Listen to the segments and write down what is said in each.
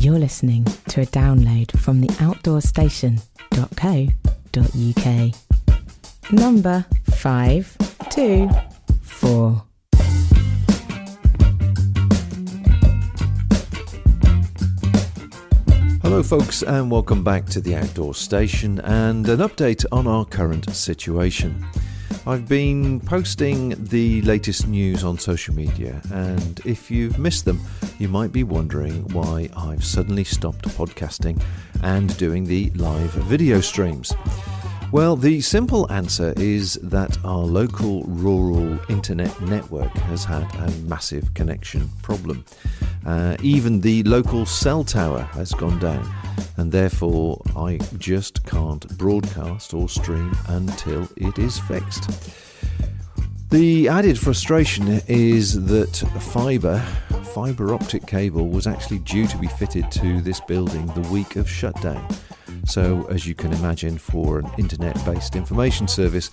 You're listening to a download from theoutdoorstation.co.uk. Number 524. Hello folks, and welcome back to the Outdoor Station and an update on our current situation. I've been posting the latest news on social media, and if you've missed them, you might be wondering why I've suddenly stopped podcasting and doing the live video streams. Well, the simple answer is that our local rural internet network has had a massive connection problem. Even the local cell tower has gone down, and therefore I just can't broadcast or stream until it is fixed. The added frustration is that fibre optic cable was actually due to be fitted to this building the week of shutdown. So, as you can imagine, for an internet-based information service,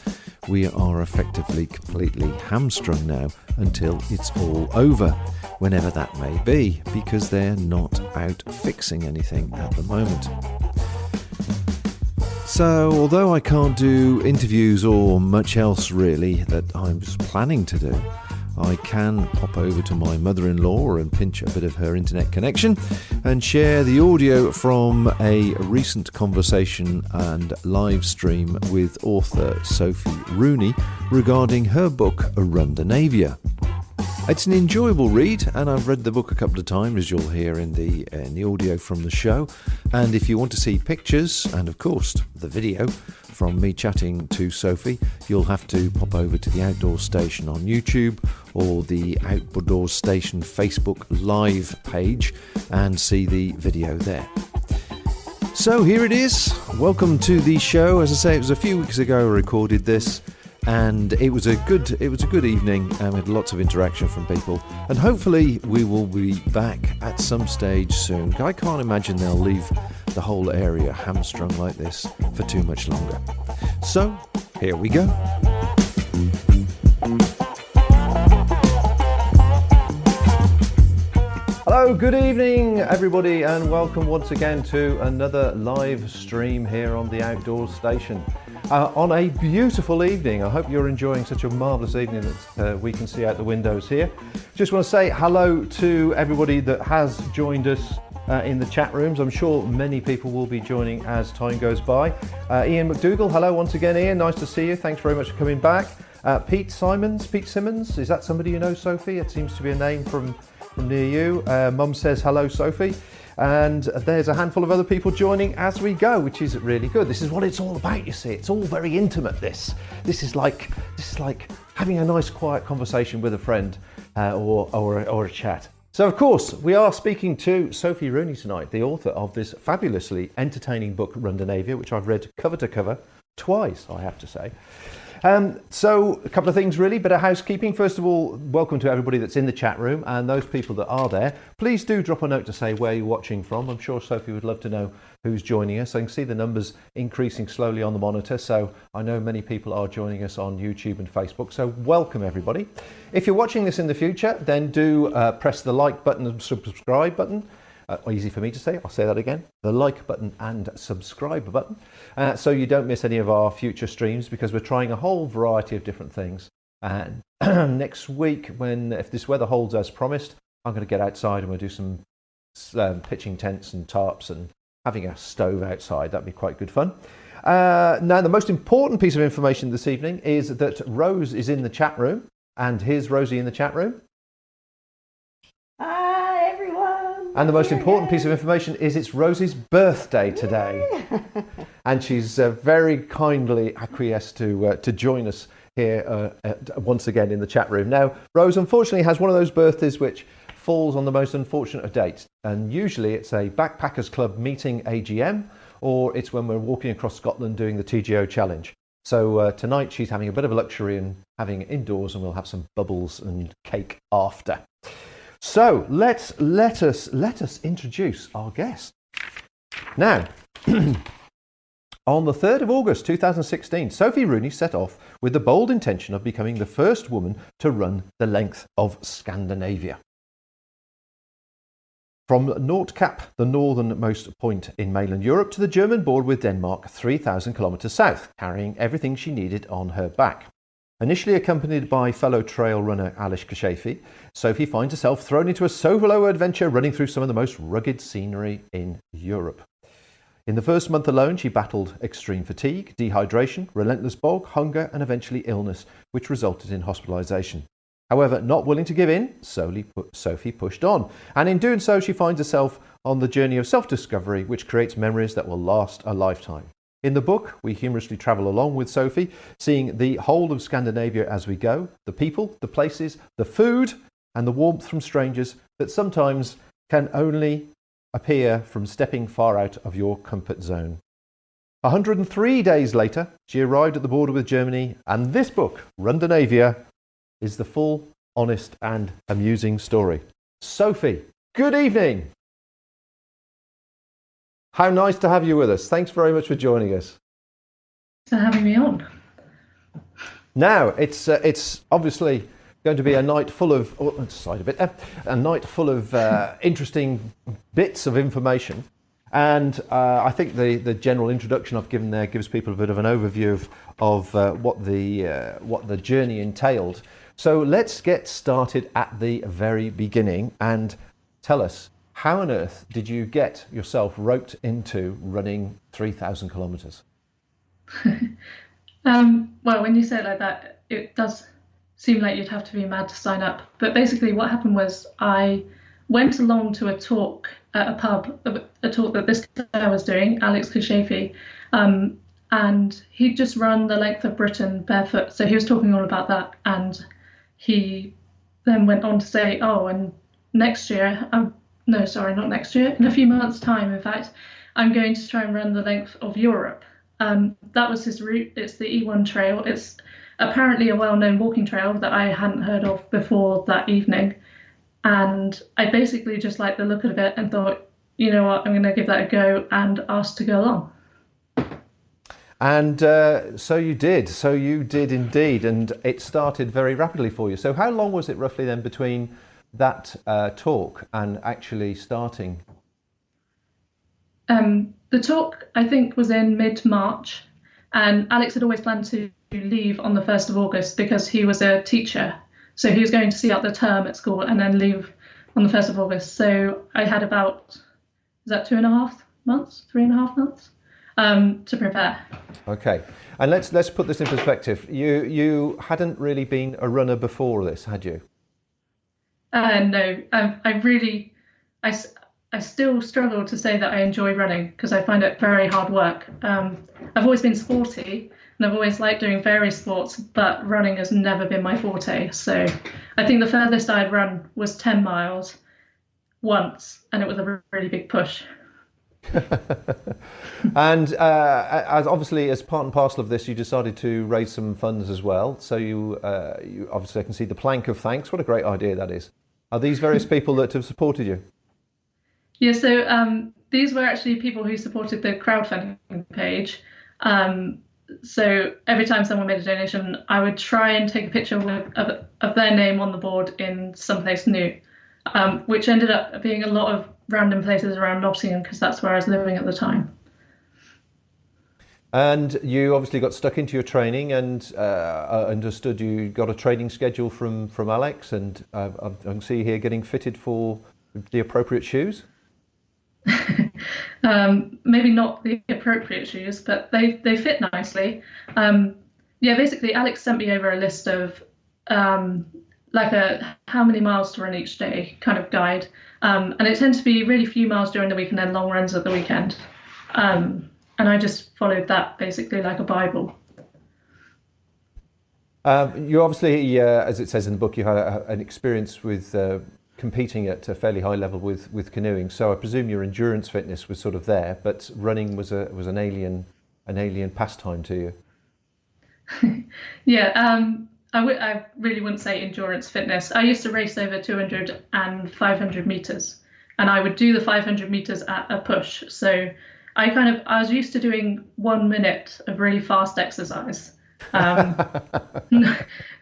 we are effectively completely hamstrung now until it's all over, whenever that may be, because they're not out fixing anything at the moment. So, although I can't do interviews or much else really that I was planning to do, I can pop over to my mother-in-law and pinch a bit of her internet connection and share the audio from a recent conversation and live stream with author Sophie Rooney regarding her book Rundinavia. It's an enjoyable read, and I've read the book a couple of times, as you'll hear in the audio from the show. And if you want to see pictures and, of course, the video from me chatting to Sophie, you'll have to pop over to the Outdoor Station on YouTube or the Outdoor Station Facebook Live page and see the video there. So here it is. Welcome to the show. As I say, it was a few weeks ago I recorded this. And it was a good evening, and we had lots of interaction from people. And hopefully we will be back at some stage soon. I can't imagine they'll leave the whole area hamstrung like this for too much longer. So, here we go. Hello, good evening everybody, and welcome once again to another live stream here on the Outdoor Station. On a beautiful evening. I hope you're enjoying such a marvellous evening that we can see out the windows here. Just want to say hello to everybody that has joined us in the chat rooms. I'm sure many people will be joining as time goes by. Ian McDougall, hello once again Ian, nice to see you. Thanks very much for coming back. Pete Simmons, is that somebody you know, Sophie? It seems to be a name from near you. Mum says hello Sophie. And there's a handful of other people joining as we go, which is really good. This is what it's all about, you see. It's all very intimate, this. This is like having a nice quiet conversation with a friend or a chat. So, of course, we are speaking to Sophie Rooney tonight, the author of this fabulously entertaining book, Rundinavia, which I've read cover to cover twice, I have to say. So a couple of things really, bit of housekeeping. First of all, welcome to everybody that's in the chat room, and those people that are there, please do drop a note to say where you're watching from. I'm sure Sophie would love to know who's joining us. I can see the numbers increasing slowly on the monitor, so I know many people are joining us on YouTube and Facebook, so welcome everybody. If you're watching this in the future, then do press the like button and subscribe button. Easy for me to say, I'll say that again, the like button and subscribe button, so you don't miss any of our future streams, because we're trying a whole variety of different things. And next week, if this weather holds as promised, I'm going to get outside and we'll do some pitching tents and tarps and having a stove outside. That'd be quite good fun. Now, the most important piece of information this evening is that Rose is in the chat room, and here's Rosie in the chat room. And the most important piece of information is it's Rosie's birthday today. And she's very kindly acquiesced to join us here once again in the chat room. Now, Rose unfortunately has one of those birthdays which falls on the most unfortunate of dates. And usually it's a Backpackers Club meeting AGM, or it's when we're walking across Scotland doing the TGO challenge. So tonight she's having a bit of a luxury and having it indoors, and we'll have some bubbles and cake after. So let us introduce our guest. Now, on the 3rd of August 2016, Sophie Rooney set off with the bold intention of becoming the first woman to run the length of Scandinavia. From Nordkap, the northernmost point in mainland Europe, to the German border with Denmark, 3,000 kilometres south, carrying everything she needed on her back. Initially accompanied by fellow trail runner Alice Sophie, Sophie finds herself thrown into a solo adventure running through some of the most rugged scenery in Europe. In the first month alone, she battled extreme fatigue, dehydration, relentless bog, hunger, and eventually illness, which resulted in hospitalisation. However, not willing to give in, Sophie pushed on, and in doing so, she finds herself on the journey of self-discovery, which creates memories that will last a lifetime. In the book, we humorously travel along with Sophie, seeing the whole of Scandinavia as we go, the people, the places, the food, and the warmth from strangers that sometimes can only appear from stepping far out of your comfort zone. 103 days later, she arrived at the border with Germany, and this book, Rundinavia, is the full, honest, and amusing story. Sophie, good evening. How nice to have you with us. Thanks very much for joining us. Thanks for having me on. Now, it's obviously going to be a night full of interesting bits of information, and I think the general introduction I've given there gives people a bit of an overview of what the journey entailed. So let's get started at the very beginning and tell us, how on earth did you get yourself roped into running 3,000 kilometres? Well, when you say it like that, it does seem like you'd have to be mad to sign up. But basically what happened was I went along to a talk at a pub, a talk that this guy was doing, Alex Sophie, and he'd just run the length of Britain barefoot. So he was talking all about that. And he then went on to say, and next year, no, sorry, not next year, in a few months' time, in fact, I'm going to try and run the length of Europe. That was his route. It's the E1 trail. It's apparently a well-known walking trail that I hadn't heard of before that evening. And I basically just liked the look of it and thought, you know what, I'm going to give that a go, and asked to go along. And so you did indeed, and it started very rapidly for you. So how long was it roughly then between that talk and actually starting? The talk, I think, was in mid-March, and Alex had always planned to leave on the 1st of August because he was a teacher. So he was going to see out the term at school and then leave on the 1st of August. So I had about, is that 2.5 months, 3.5 months to prepare. Okay, and let's put this in perspective. You hadn't really been a runner before this, had you? No, I still struggle to say that I enjoy running because I find it very hard work. I've always been sporty and I've always liked doing various sports, but running has never been my forte. So I think the furthest I'd run was 10 miles once, and it was a really big push. And as part and parcel of this, you decided to raise some funds as well. So you obviously, I can see the plank of thanks. What a great idea that is. Are these various people that have supported you? Yeah, so these were actually people who supported the crowdfunding page. So every time someone made a donation, I would try and take a picture of their name on the board in someplace new, which ended up being a lot of random places around Nottingham because that's where I was living at the time. And you obviously got stuck into your training, and understood you got a training schedule from Alex, and I can see here getting fitted for the appropriate shoes. Maybe not the appropriate shoes, but they fit nicely. Basically Alex sent me over a list of how many miles to run each day kind of guide, and it tends to be really few miles during the week and then long runs at the weekend, and I just followed that basically like a Bible. You obviously, as it says in the book, you had an experience with competing at a fairly high level with canoeing. So I presume your endurance fitness was sort of there, but running was an alien pastime to you. Yeah, I really wouldn't say endurance fitness. I used to race over 200 and 500 meters, and I would do the 500 meters at a push. So I was used to doing 1 minute of really fast exercise.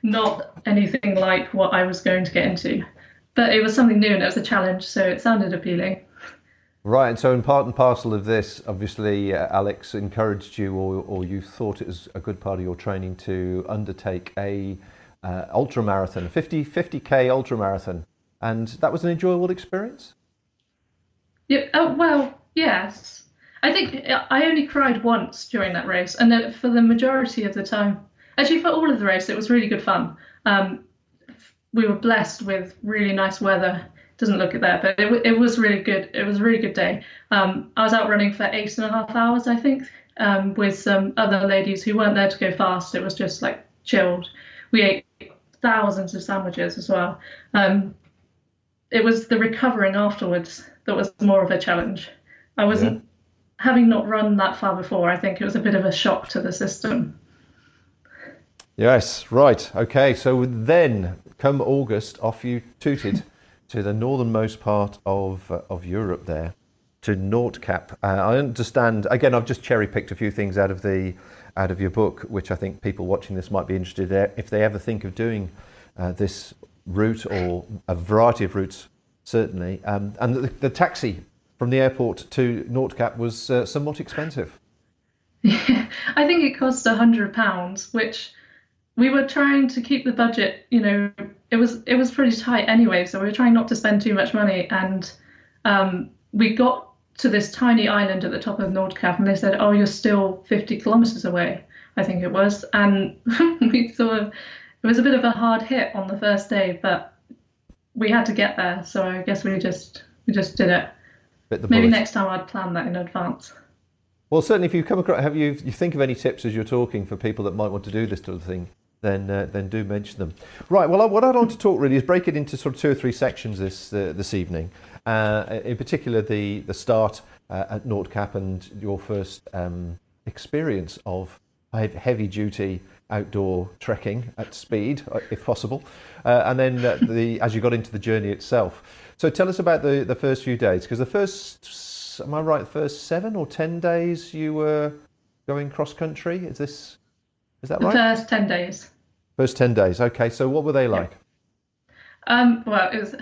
Not anything like what I was going to get into. but it was something new and it was a challenge, so it sounded appealing. Right, and so in part and parcel of this, obviously, Alex encouraged you, or you thought it was a good part of your training to undertake a ultra marathon, 50k ultra marathon, and that was an enjoyable experience. Yeah, oh, well, yes. I think I only cried once during that race, and then for the majority of the time, actually for all of the race, it was really good fun. We were blessed with really nice weather. Doesn't look at that, but it was really good. It was a really good day. I was out running for 8.5 hours, I think, with some other ladies who weren't there to go fast. It was just like chilled. We ate thousands of sandwiches as well. It was the recovering afterwards that was more of a challenge. I wasn't, having not run that far before, I think it was a bit of a shock to the system. Yes, right. Okay, so then come August, off you tooted to the northernmost part of Europe there, to Nordkap. I understand, again, I've just cherry picked a few things out of your book, which I think people watching this might be interested in if they ever think of doing this route, or a variety of routes, certainly. And the taxi from the airport to Nordkap was somewhat expensive. Yeah, I think it cost £100, which we were trying to keep the budget, it was pretty tight anyway, so we were trying not to spend too much money. And we got to this tiny island at the top of Nordkap, and they said, "Oh, you're still 50 kilometers away," I think it was. And we it was a bit of a hard hit on the first day, but we had to get there, so I guess we just did it. Maybe next time I'd plan that in advance. Well, certainly, if you come across, you think of any tips as you're talking for people that might want to do this sort of thing, then do mention them. Right. Well, what I'd want to talk really is break it into sort of 2 or 3 sections this evening. In particular, the start at Nordkap and your first experience of heavy duty outdoor trekking at speed, if possible, and then as you got into the journey itself. So tell us about the first few days, because the first, am I right, the first 7 or 10 days you were going cross country? Is that right? The first 10 days. First 10 days. Okay. So what were they like? Well, it was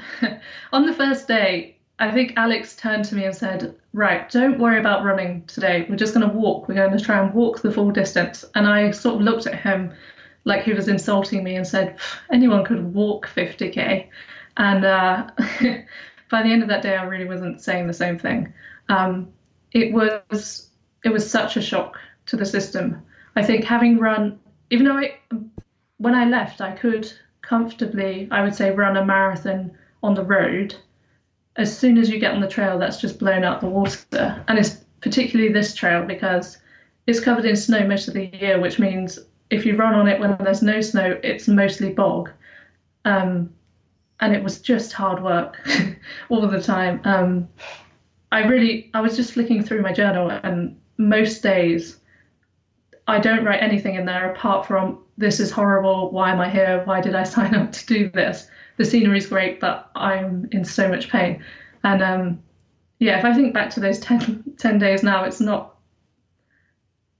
on the first day, I think Alex turned to me and said, "Right, don't worry about running today. We're just going to walk. We're going to try and walk the full distance." And I sort of looked at him like he was insulting me and said, "Anyone could walk 50k." And by the end of that day, I really wasn't saying the same thing. It was such a shock to the system. I think having run, even though when I left, I could comfortably, I would say, run a marathon on the road. As soon as you get on the trail, that's just blown out the water. And it's particularly this trail because it's covered in snow most of the year, which means if you run on it when there's no snow, it's mostly bog. And it was just hard work all the time. I was just flicking through my journal, and most days I don't write anything in there apart from, "This is horrible. Why am I here? Why did I sign up to do this? The scenery's great, but I'm in so much pain." And if I think back to those 10 days now,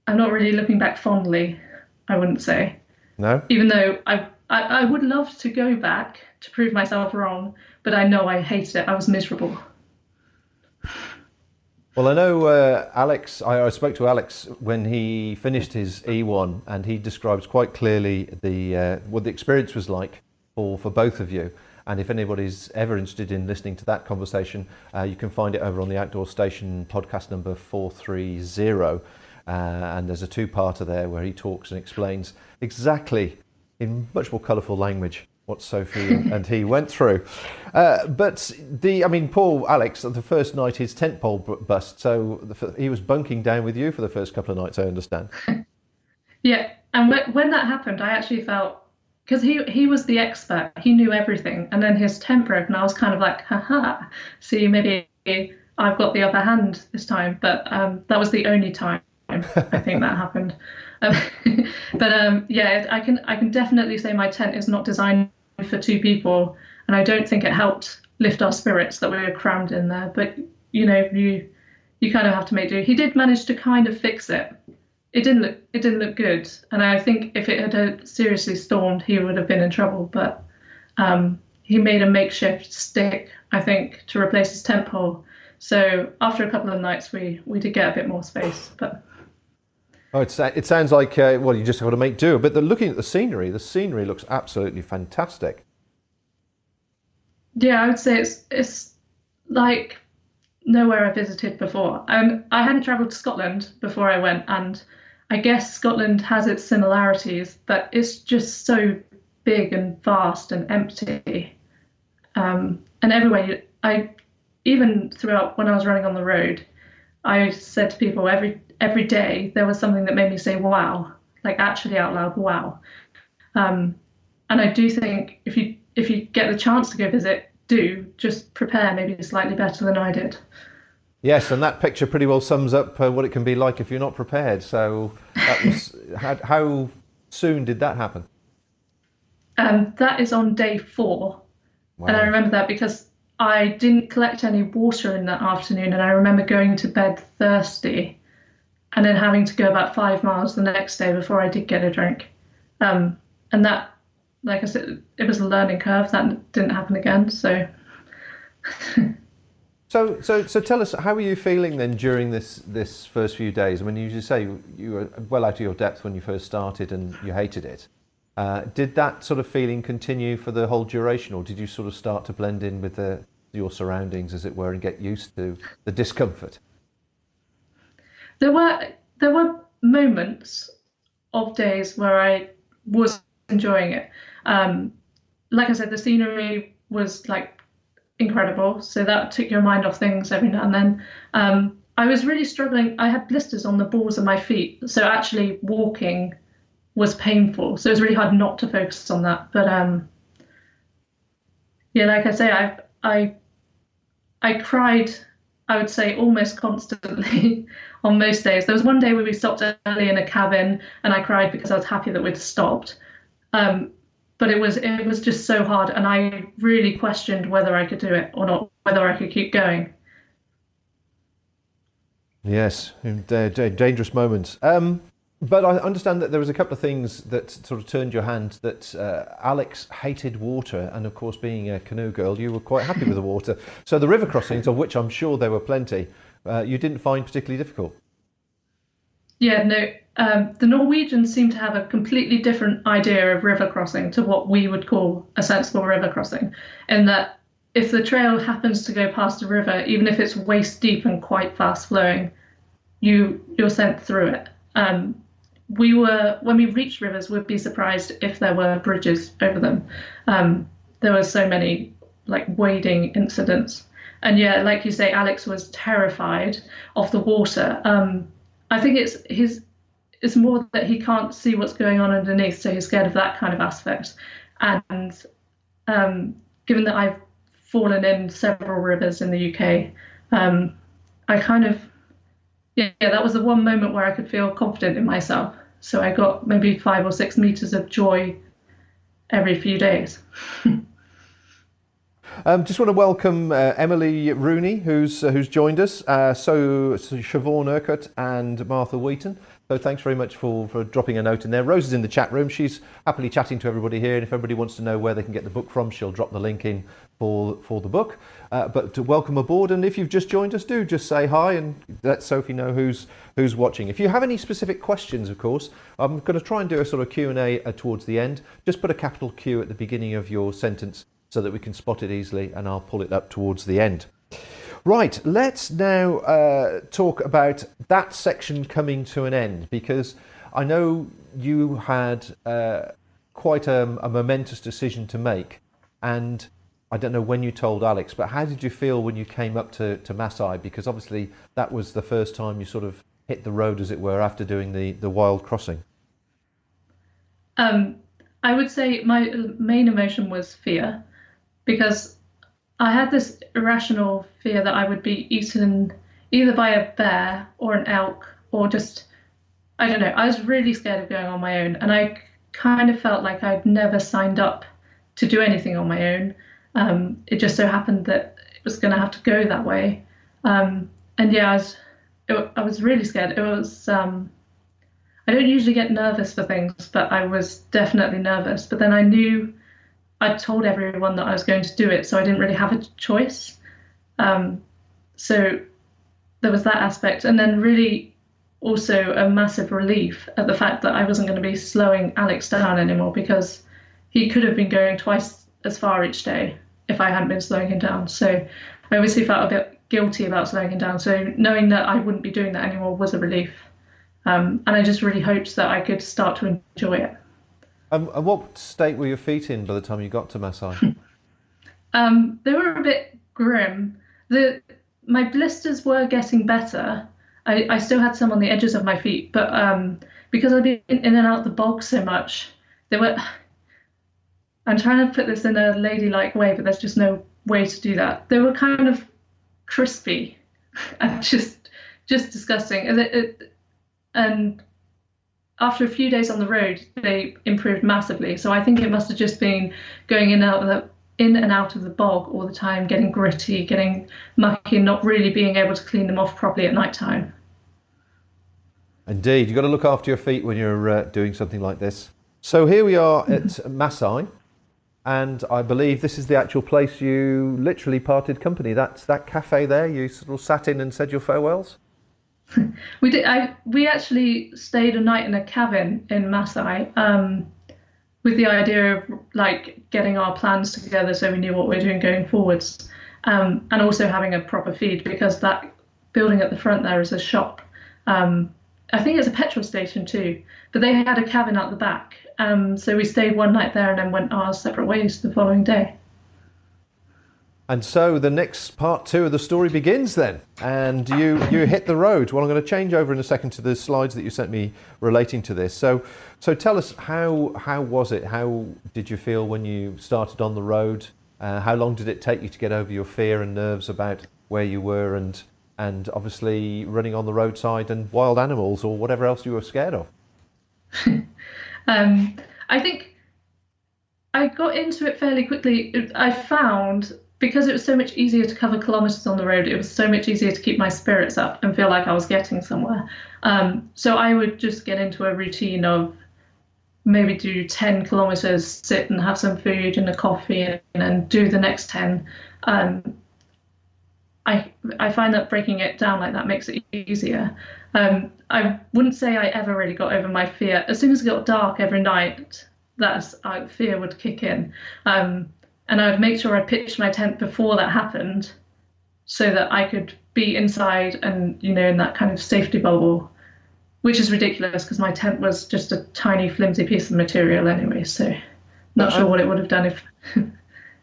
I'm not really looking back fondly, I wouldn't say. No? Even though I would love to go back to prove myself wrong, but I know I hated it. I was miserable. Well, I know Alex, I spoke to Alex when he finished his E1, and he describes quite clearly what the experience was like for both of you. And if anybody's ever interested in listening to that conversation, you can find it over on the Outdoor Station podcast number 430. And there's a 2-parter there where he talks and explains exactly, in much more colourful language, what Sophie and he went through. But poor Alex, the first night his tent pole bust, so he was bunking down with you for the first couple of nights, I understand. Yeah, and when that happened, I actually felt, because he was the expert, he knew everything, and then his tent broke, and I was kind of like, haha, see, maybe I've got the upper hand this time. But that was the only time I think that happened. I can definitely say my tent is not designed for 2 people, and I don't think it helped lift our spirits that we were crammed in there. But you kind of have to make do. He did manage to kind of fix it. It didn't look good, and I think if it had seriously stormed, he would have been in trouble. But he made a makeshift stick, I think, to replace his tent pole. So after a couple of nights, we did get a bit more space. But Oh, it sounds like, well, you just got to make do. But looking at the scenery looks absolutely fantastic. yeah, I would say it's like nowhere I visited before. I hadn't travelled to Scotland before I went, and I guess Scotland has its similarities, but it's just so big and vast and empty. And everywhere, even throughout when I was running on the road, I said to people every day there was something that made me say wow, like actually out loud, wow. And I do think if you get the chance to go visit, do just prepare maybe slightly better than I did. Yes, and that picture pretty well sums up what it can be like if you're not prepared. So that was how soon did that happen? That is on day 4. Wow. And I remember that because I didn't collect any water in that afternoon, and I remember going to bed thirsty and then having to go about 5 miles the next day before I did get a drink. And that, like I said, it was a learning curve. That didn't happen again. So So tell us, how were you feeling then during this first few days? I mean, you say you were well out of your depth when you first started and you hated it. Did that sort of feeling continue for the whole duration, or did you sort of start to blend in with your surroundings, as it were, and get used to the discomfort? there were moments of days where I was enjoying it. Like I said, the scenery was like incredible, so that took your mind off things every now and then. I was really struggling. I had blisters on the balls of my feet, so actually walking was painful, so it was really hard not to focus on that. But yeah, like I say, I cried, I would say, almost constantly on most days. There was one day where we stopped early in a cabin and I cried because I was happy that we'd stopped. But it was just so hard, and I really questioned whether I could do it or not, whether I could keep going. Yes, dangerous moments. But I understand that there was a couple of things that sort of turned your hand, that Alex hated water, and of course, being a canoe girl, you were quite happy with the water. So the river crossings, of which I'm sure there were plenty, you didn't find particularly difficult. Yeah, no, the Norwegians seem to have a completely different idea of river crossing to what we would call a sensible river crossing, in that if the trail happens to go past a river, even if it's waist deep and quite fast flowing, you're sent through it. When we reached rivers, we'd be surprised if there were bridges over them. There were so many like wading incidents. And yeah, like you say, Alex was terrified of the water. I think it's more that he can't see what's going on underneath, so he's scared of that kind of aspect. And given that I've fallen in several rivers in the UK, I kind of, yeah, that was the one moment where I could feel confident in myself. So I got maybe 5 or 6 meters of joy every few days. Just want to welcome Emily Rooney, who's joined us, so Siobhan Urquhart and Martha Wheaton. So thanks very much for dropping a note in there. Rose is in the chat room. She's happily chatting to everybody here, and if everybody wants to know where they can get the book from, she'll drop the link in for the book. But to welcome aboard, and if you've just joined us, do just say hi and let Sophie know who's watching. If you have any specific questions, of course, I'm going to try and do a sort of Q&A towards the end. Just put a capital Q at the beginning of your sentence so that we can spot it easily, and I'll pull it up towards the end. Right, let's now talk about that section coming to an end, because I know you had quite a momentous decision to make, and I don't know when you told Alex, but how did you feel when you came up to Maasai? Because obviously that was the first time you sort of hit the road, as it were, after doing the wild crossing. I would say my main emotion was fear, because I had this irrational fear that I would be eaten either by a bear or an elk, or just, I don't know, I was really scared of going on my own, and I kind of felt like I'd never signed up to do anything on my own. It just so happened that it was going to have to go that way. And yeah, I was really scared. It was, I don't usually get nervous for things, but I was definitely nervous. But then I knew I told everyone that I was going to do it, so I didn't really have a choice. So there was that aspect, and then really also a massive relief at the fact that I wasn't going to be slowing Alex down anymore, because he could have been going twice as far each day if I hadn't been slowing him down. So I obviously felt a bit guilty about slowing him down. So knowing that I wouldn't be doing that anymore was a relief. And I just really hoped that I could start to enjoy it. And what state were your feet in by the time you got to Maasai? They were a bit grim. My blisters were getting better. I still had some on the edges of my feet, but because I'd been in and out the bog so much, they were. I'm trying to put this in a ladylike way, but there's just no way to do that. They were kind of crispy and just disgusting. And after a few days on the road, they improved massively. So I think it must have just been going in and out of the bog all the time, getting gritty, getting mucky, and not really being able to clean them off properly at night time. Indeed, you've got to look after your feet when you're doing something like this. So here we are at Maasai, and I believe this is the actual place you literally parted company. That's that cafe there. You sort of sat in and said your farewells. We did. We actually stayed a night in a cabin in Maasai, with the idea of like getting our plans together so we knew what we were doing going forwards, and also having a proper feed, because that building at the front there is a shop. I think it's a petrol station too, but they had a cabin out the back. So we stayed one night there and then went our separate ways the following day. And so the next part 2 of the story begins then, and you hit the road. Well, I'm going to change over in a second to the slides that you sent me relating to this. So tell us, how was it? How did you feel when you started on the road? How long did it take you to get over your fear and nerves about where you were and obviously running on the roadside and wild animals or whatever else you were scared of? I think I got into it fairly quickly. I found, because it was so much easier to cover kilometres on the road, it was so much easier to keep my spirits up and feel like I was getting somewhere. So I would just get into a routine of maybe do 10 kilometres, sit and have some food and a coffee, and then do the next 10. I find that breaking it down like that makes it easier. I wouldn't say I ever really got over my fear. As soon as it got dark every night, fear would kick in. And I would make sure I pitched my tent before that happened, so that I could be inside and, in that kind of safety bubble, which is ridiculous because my tent was just a tiny flimsy piece of material anyway. So not sure what it would have done if...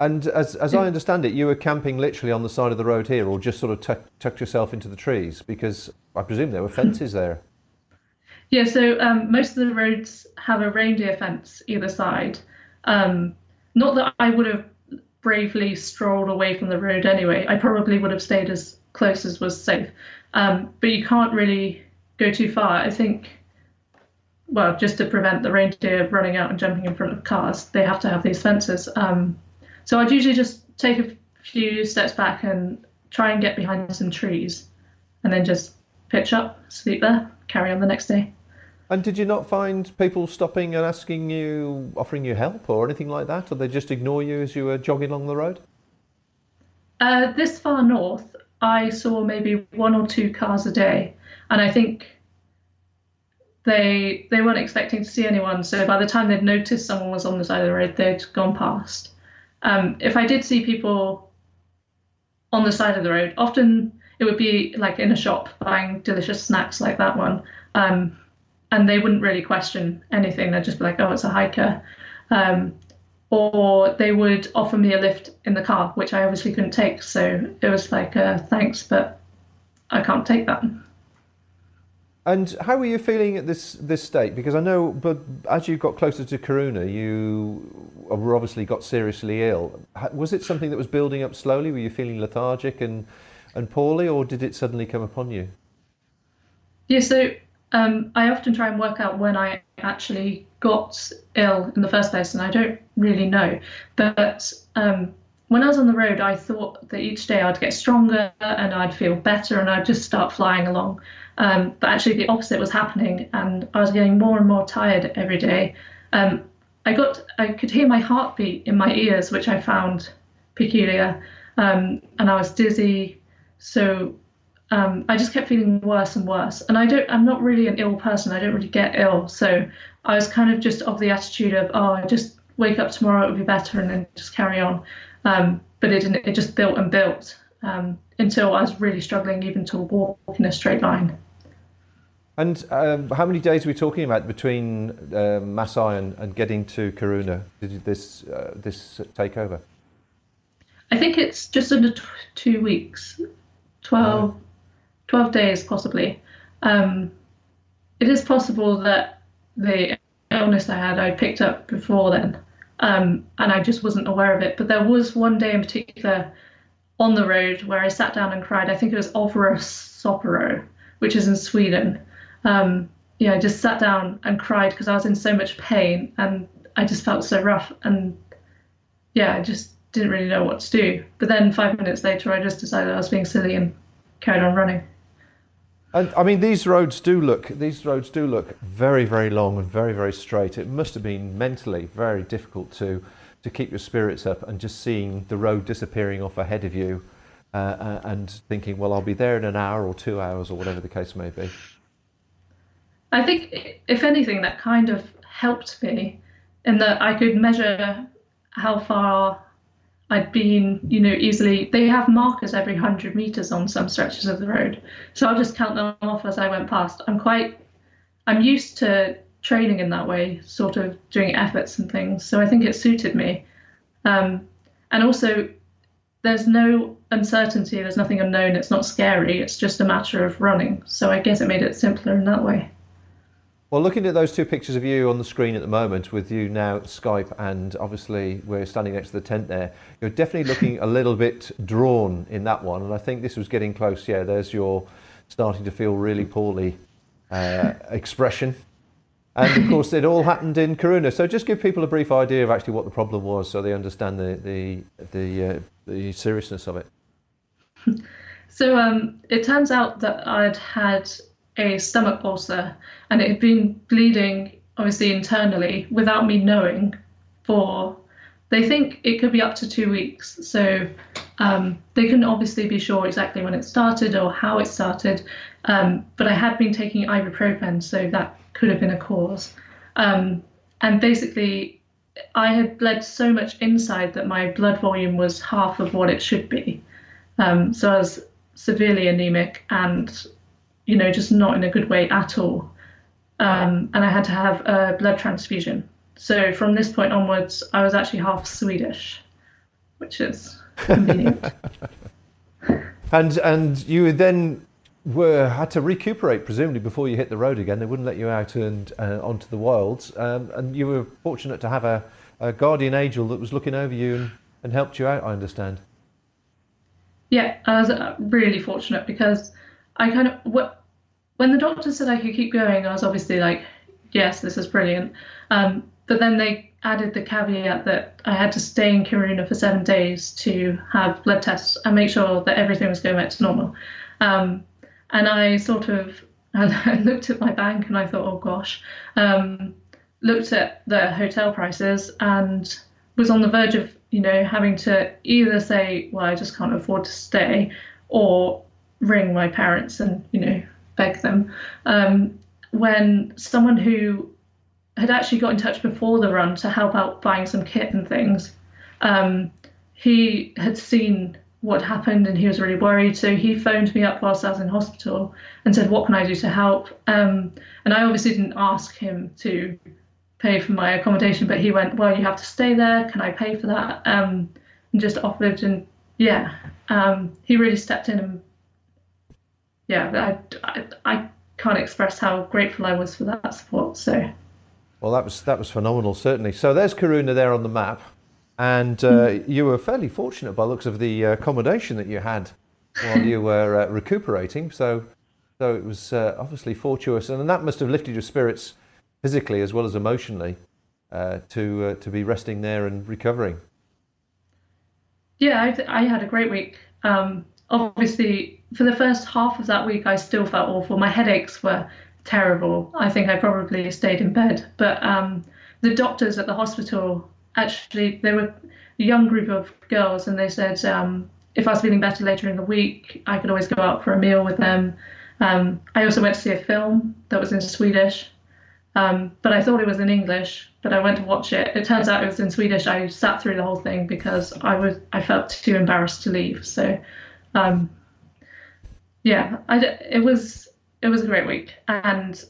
And as I understand it, you were camping literally on the side of the road here, or just sort of tucked yourself into the trees, because I presume there were fences there. Yeah, so most of the roads have a reindeer fence either side. Not that I would have bravely strolled away from the road anyway. I probably would have stayed as close as was safe. But you can't really go too far. I think, well, just to prevent the reindeer running out and jumping in front of cars, they have to have these fences. So I'd usually just take a few steps back and try and get behind some trees, and then just pitch up, sleep there, carry on the next day. And did you not find people stopping and asking you, offering you help or anything like that? Or they just ignore you as you were jogging along the road? This far north, I saw maybe 1 or 2 cars a day, and I think they weren't expecting to see anyone. So by the time they'd noticed someone was on the side of the road, they'd gone past. If I did see people on the side of the road, often it would be like in a shop buying delicious snacks like that one. And they wouldn't really question anything. They'd just be like, oh, it's a hiker. Or they would offer me a lift in the car, which I obviously couldn't take. So it was like, thanks, but I can't take that. And how were you feeling at this state? Because I know, but as you got closer to Corona, you were obviously got seriously ill. Was it something that was building up slowly? Were you feeling lethargic and poorly, or did it suddenly come upon you? Yeah, so I often try and work out when I actually got ill in the first place, and I don't really know. But when I was on the road, I thought that each day I'd get stronger and I'd feel better and I'd just start flying along. But actually the opposite was happening, and I was getting more and more tired every day. I could hear my heartbeat in my ears, which I found peculiar, and I was dizzy. So I just kept feeling worse and worse. And I'm not really an ill person. I don't really get ill. So I was kind of just of the attitude of, oh, I just wake up tomorrow, it'll be better, and then just carry on. But it didn't. It just built and built until I was really struggling even to walk in a straight line. And how many days are we talking about between Masai and getting to Kiruna? Did this take over? I think it's just under 2 weeks, 12 days possibly. It is possible that the illness I picked up before then, and I just wasn't aware of it. But there was one day in particular on the road where I sat down and cried. I think it was Overa Sopero, which is in Sweden. I just sat down and cried because I was in so much pain and I just felt so rough. And yeah, I just didn't really know what to do. But then 5 minutes later, I just decided I was being silly and carried on running. And I mean, these roads do look very, very long and very, very straight. It must have been mentally very difficult to keep your spirits up and just seeing the road disappearing off ahead of you and thinking, well, I'll be there in an hour or 2 hours or whatever the case may be. I think, if anything, that kind of helped me in that I could measure how far I'd been, easily. They have markers every 100 meters on some stretches of the road. So I'll just count them off as I went past. I'm used to training in that way, sort of doing efforts and things. So I think it suited me. And also, there's no uncertainty, there's nothing unknown, it's not scary, it's just a matter of running. So I guess it made it simpler in that way. Well, looking at those two pictures of you on the screen at the moment, with you now Skype, and obviously we're standing next to the tent there, you're definitely looking a little bit drawn in that one. And I think this was getting close. Yeah, there's your starting to feel really poorly expression. And of course, it all happened in Kiruna. So just give people a brief idea of actually what the problem was so they understand the seriousness of it. So it turns out that I'd had a stomach ulcer and it had been bleeding obviously internally without me knowing they think it could be up to 2 weeks. So they couldn't obviously be sure exactly when it started or how it started. But I had been taking ibuprofen, so that could have been a cause. And basically I had bled so much inside that my blood volume was half of what it should be. So I was severely anemic and just not in a good way at all. And I had to have a blood transfusion. So from this point onwards, I was actually half Swedish, which is convenient. And you then had to recuperate, presumably, before you hit the road again. They wouldn't let you out and onto the wilds. And you were fortunate to have a guardian angel that was looking over you and helped you out, I understand. Yeah, I was really fortunate because when the doctor said I could keep going, I was obviously like, yes, this is brilliant. But then they added the caveat that I had to stay in Kiruna for 7 days to have blood tests and make sure that everything was going back to normal. And I I looked at my bank and I thought, oh gosh, looked at the hotel prices and was on the verge of, having to either say, well, I just can't afford to stay, or ring my parents and, beg them. When someone who had actually got in touch before the run to help out buying some kit and things, he had seen what happened and he was really worried. So he phoned me up whilst I was in hospital and said, what can I do to help? And I obviously didn't ask him to pay for my accommodation, but he went, well, you have to stay there. Can I pay for that? And just offered, and he really stepped in and I can't express how grateful I was for that support. So, well, that was phenomenal, certainly. So there's Kiruna there on the map, and you were fairly fortunate by the looks of the accommodation that you had while you were recuperating. So it was obviously fortuitous, and that must have lifted your spirits physically as well as emotionally to be resting there and recovering. Yeah, I had a great week. Obviously, for the first half of that week, I still felt awful. My headaches were terrible. I think I probably stayed in bed. But the doctors at the hospital, actually, they were a young group of girls, and they said if I was feeling better later in the week, I could always go out for a meal with them. I also went to see a film that was in Swedish, but I thought it was in English, but I went to watch it. It turns out it was in Swedish. I sat through the whole thing because I felt too embarrassed to leave. So, it was a great week. And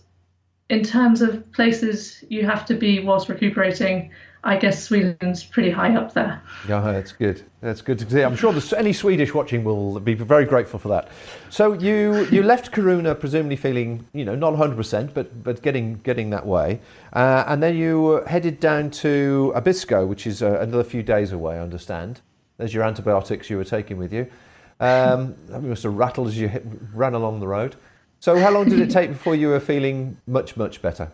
in terms of places you have to be whilst recuperating, I guess Sweden's pretty high up there. Yeah, that's good. That's good to see. I'm sure any Swedish watching will be very grateful for that. So you left Kiruna presumably feeling, not 100%, but getting that way, and then you headed down to Abisko, which is another few days away, I understand. There's your antibiotics you were taking with you. That must have rattled as you ran along the road. So how long did it take before you were feeling much, much better?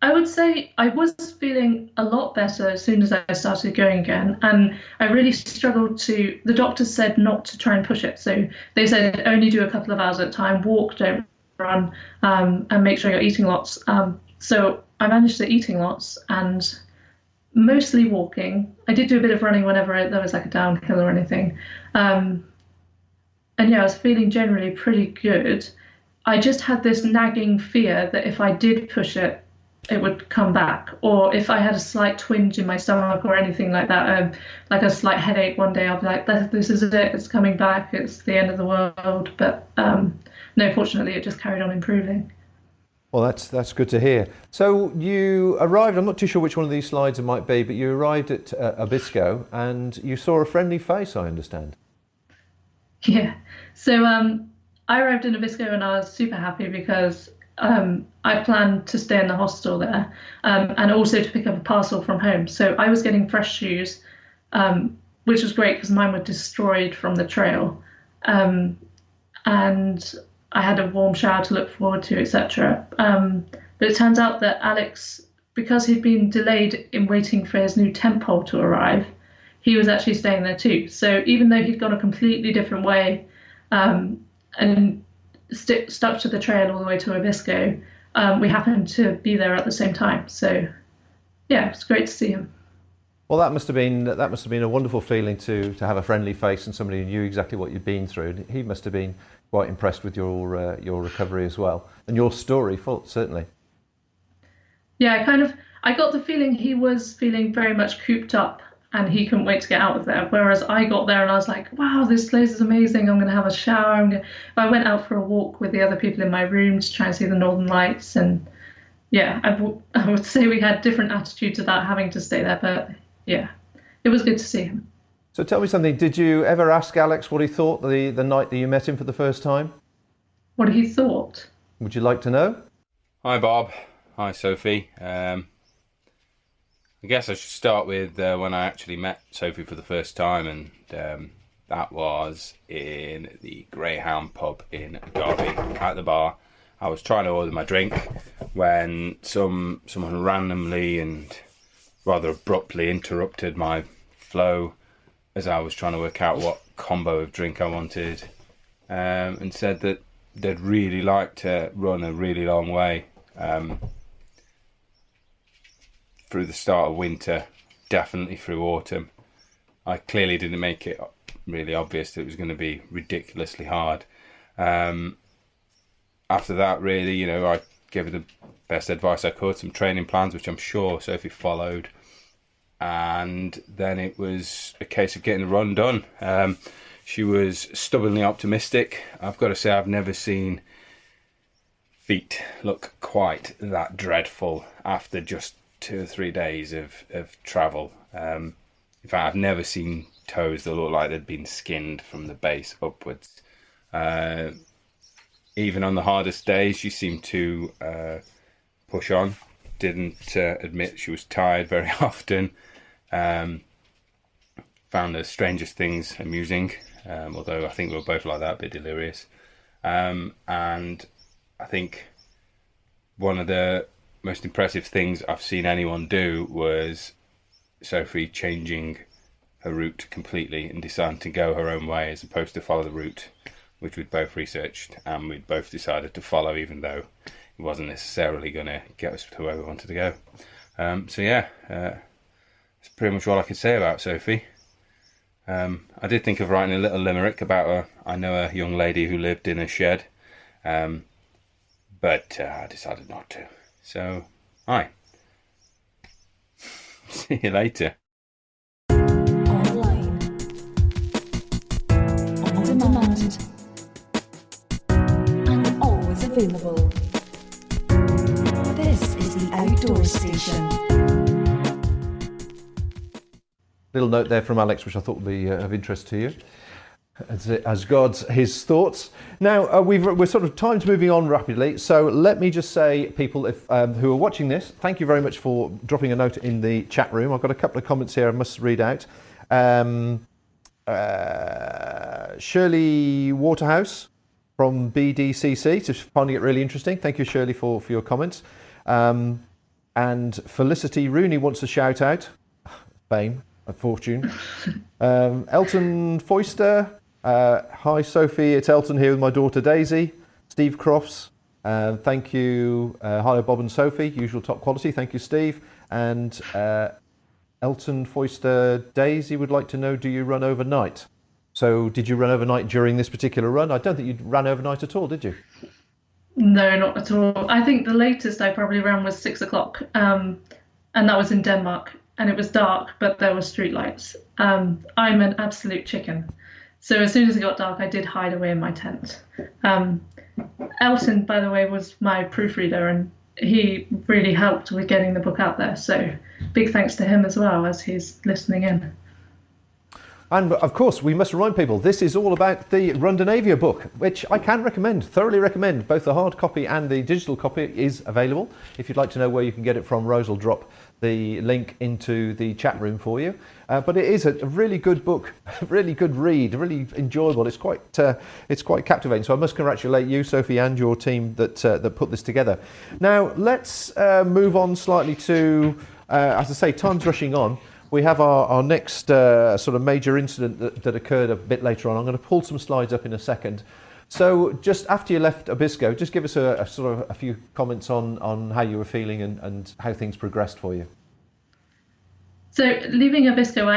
I would say I was feeling a lot better as soon as I started going again. And I really struggled the doctors said not to try and push it. So they said only do a couple of hours at a time, walk, don't run, and make sure you're eating lots. So I managed to eating lots and mostly walking. I did do a bit of running whenever there was like a downhill or anything. And yeah, I was feeling generally pretty good. I just had this nagging fear that if I did push it, it would come back, or if I had a slight twinge in my stomach or anything like that, like a slight headache one day, I'll be like, this is it, it's coming back, it's the end of the world. But no, fortunately, it just carried on improving. Well, that's good to hear. So you arrived, I'm not too sure which one of these slides it might be, but you arrived at Abisko and you saw a friendly face, I understand. Yeah, so I arrived in Abisko and I was super happy because I planned to stay in the hostel there, and also to pick up a parcel from home. So I was getting fresh shoes, which was great because mine were destroyed from the trail. And I had a warm shower to look forward to, etc. But it turns out that Alex, because he'd been delayed in waiting for his new tent pole to arrive, he was actually staying there too. So even though he'd gone a completely different way, and stuck to the trail all the way to Abisko, we happened to be there at the same time. So yeah, it's great to see him. Well, that must have been a wonderful feeling to have a friendly face and somebody who knew exactly what you'd been through. He must have been quite impressed with your recovery as well, and your story, certainly. Yeah, I got the feeling he was feeling very much cooped up and he couldn't wait to get out of there. Whereas I got there and I was like, wow, this place is amazing. I'm going to have a shower. I went out for a walk with the other people in my room to try and see the Northern Lights. And yeah, I would say we had different attitudes about having to stay there. But yeah, it was good to see him. So tell me something. Did you ever ask Alex what he thought the night that you met him for the first time? What he thought? Would you like to know? Hi, Bob. Hi, Sophie. I guess I should start with when I actually met Sophie for the first time, and that was in the Greyhound pub in Derby. At the bar, I was trying to order my drink when someone randomly and rather abruptly interrupted my flow as I was trying to work out what combo of drink I wanted, and said that they'd really like to run a really long way through the start of winter, definitely through autumn. I clearly didn't make it really obvious that it was going to be ridiculously hard. After that, really, I gave her the best advice I could, some training plans, which I'm sure Sophie followed. And then it was a case of getting the run done. She was stubbornly optimistic. I've got to say, I've never seen feet look quite that dreadful after just 2 or 3 days of travel. In fact, I've never seen toes that look like they'd been skinned from the base upwards. Even on the hardest days, she seemed to push on. Didn't admit she was tired very often. Found the strangest things amusing, although I think we were both like that, a bit delirious. And I think one of the most impressive things I've seen anyone do was Sophie changing her route completely and deciding to go her own way as opposed to follow the route which we'd both researched and we'd both decided to follow, even though it wasn't necessarily going to get us to where we wanted to go. That's pretty much all I could say about Sophie. I did think of writing a little limerick about I know a young lady who lived in a shed, but I decided not to. So, hi. See you later. Online. On demand. And always available. This is the Outdoor Station. Little note there from Alex, which I thought would be of interest to you, as God's his thoughts. Now we're sort of time's moving on rapidly, so let me just say, people, if who are watching this, thank you very much for dropping a note in the chat room. I've got a couple of comments here I must read out. Shirley Waterhouse from BDCC, just finding it really interesting. Thank you, Shirley, for your comments. And Felicity Rooney wants a shout out. Fame. A fortune. Elton Foyster. Hi Sophie, it's Elton here with my daughter Daisy. Steve Crofts. Thank you. Hi Bob and Sophie. Usual top quality. Thank you, Steve. And Elton Foyster. Daisy would like to know, do you run overnight? So did you run overnight during this particular run? I don't think you ran overnight at all, did you? No, not at all. I think the latest I probably ran was 6 o'clock, and that was in Denmark. And it was dark, but there were street lights. I'm an absolute chicken. So as soon as it got dark, I did hide away in my tent. Elton, by the way, was my proofreader, and he really helped with getting the book out there. So big thanks to him as well, as he's listening in. And of course, we must remind people, this is all about the Rundinavia book, which I can recommend, thoroughly recommend. Both the hard copy and the digital copy is available. If you'd like to know where you can get it from, Rose will drop the link into the chat room for you. But it is a really good book, really good read, really enjoyable. It's quite captivating. So I must congratulate you, Sophie, and your team that put this together. Now let's move on slightly to, as I say, time's rushing on. We have our next sort of major incident that occurred a bit later on. I'm going to pull some slides up in a second. So just after you left Abisko, just give us a sort of a few comments on how you were feeling and how things progressed for you. So leaving Abisko,